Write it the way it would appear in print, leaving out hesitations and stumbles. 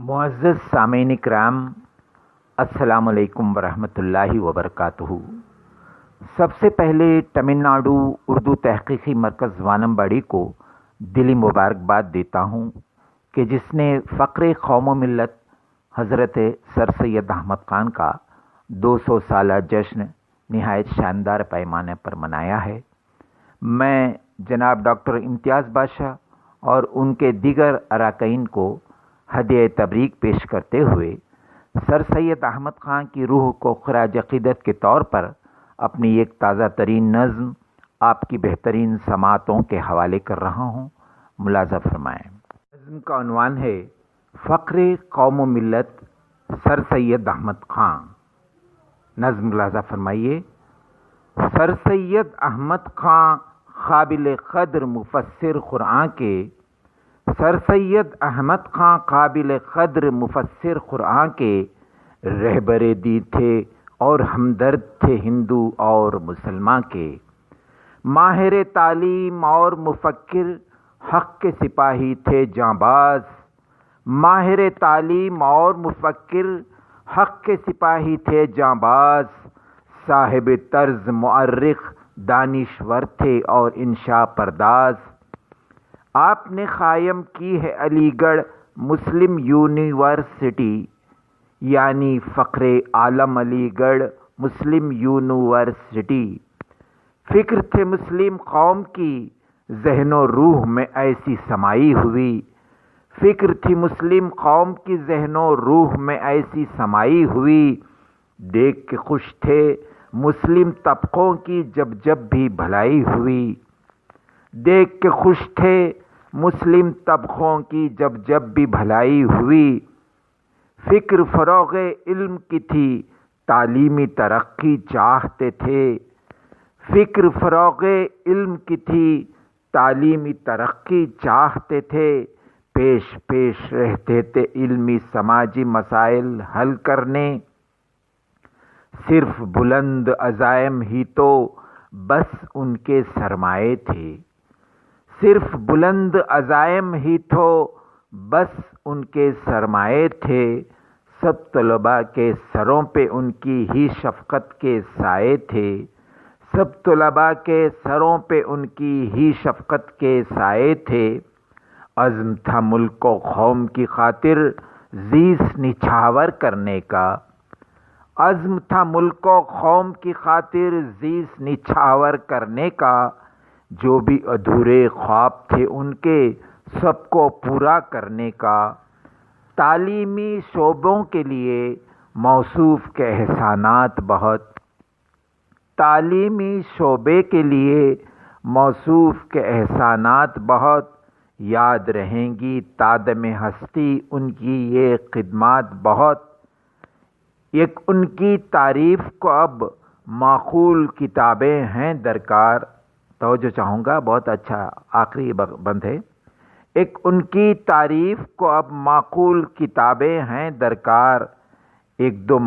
मुअज़्ज़ज़ सामीन इकराम, अस्सलाम वालेकुम वरहमतुल्लाहि वबरकातुहू। सबसे पहले तमिलनाडु उर्दू तहक़ीक़ी मरकज़ वानम्बाड़ी को दिली मुबारकबाद देता हूँ कि जिसने फ़ख्र कौम व मिल्लत हज़रत सर सैयद अहमद ख़ान का 200 साला जश्न निहायत शानदार पैमाने पर मनाया है। मैं जनाब डॉक्टर इम्तियाज़ बादशाह और उनके दीगर अरकाइन को हदिया तबरीक पेश करते हुए सर सैयद अहमद ख़ान की रूह को ख़राज अक़ीदत के तौर पर अपनी एक ताज़ा तरीन नज़्म आपकी बेहतरीन समातों के हवाले कर रहा हूँ। मुलाज़ा फरमाएँ। नज़्म का उन्वान है फ़ख्र कौम व मिल्लत सर सैयद अहमद ख़ान। नज़्म मुलाज़ा फरमाइए। सर सैयद अहमद ख़ान क़ाबिल क़द्र मुफ़स्सिर क़ुरआन के, सर सैयद अहमद ख़ान क़ाबिल क़द्र मुफ़स्सिर क़ुरआन के रहबरे दी थे और हमदर्द थे हिंदू और मुसलमान के। माहिर तालीम और मुफ़क्किर हक़ के सिपाही थे जांबाज। माहिर तालीम और मुफ़क्किर हक़ के सिपाही थे जांबाज। साहिब तर्ज मुअर्रिख़ दानिश्वर थे और इंशा परदाज। आपने क़ायम की है अलीगढ़ मुस्लिम यूनिवर्सिटी, यानी फ़ख्र आलम अलीगढ़ मुस्लिम यूनिवर्सिटी। फ़िक्र थे मुस्लिम कौम की ज़हनो रूह में ऐसी समाई हुई। फ़िक्र थी मुस्लिम कौम की ज़हनो रूह में ऐसी समाई हुई। देख के खुश थे मुस्लिम तबक़ों की जब जब भी भलाई हुई। देख के खुश थे मुस्लिम तबक़ों की जब जब भी भलाई हुई। फ़िक्र फ़रोग़े इल्म की थी तालीमी तरक्की चाहते थे। फ़िक्र फ़रोग़े इल्म की थी तालीमी तरक्की चाहते थे। पेश पेश रहते थे इल्मी समाजी मसाइल हल करने। सिर्फ बुलंद अज़ाइम ही तो बस उनके सरमाए थे। सिर्फ बुलंद अज़ाइम ही तो बस उनके सरमाए थे। सब तलबा के सरों पे उनकी ही शफ़क़त के साए थे। सब तलबा के सरों पे उनकी ही शफ़क़त के साए थे। अज़्म था मुल्क व कौम की खातिर ज़ीस निछावर करने का। अज़्म था मुल्क व कौम की खातिर ज़ीस निछावर करने का। जो भी अधूरे ख्वाब थे उनके सबको पूरा करने का। तालीमी शोबों के लिए मौसूफ़ के एहसानात बहुत। तालीमी शोबे के लिए मौसूफ़ के एहसानात बहुत। याद रहेंगी तादम हस्ती उनकी ये खिदमात बहुत। एक उनकी तारीफ़ को अब माक़ूल किताबें हैं दरकार। तवज्जो चाहूँगा, बहुत अच्छा आखिरी बंद है। एक उनकी तारीफ़ को अब माक़ूल किताबें हैं दरकार। एक दो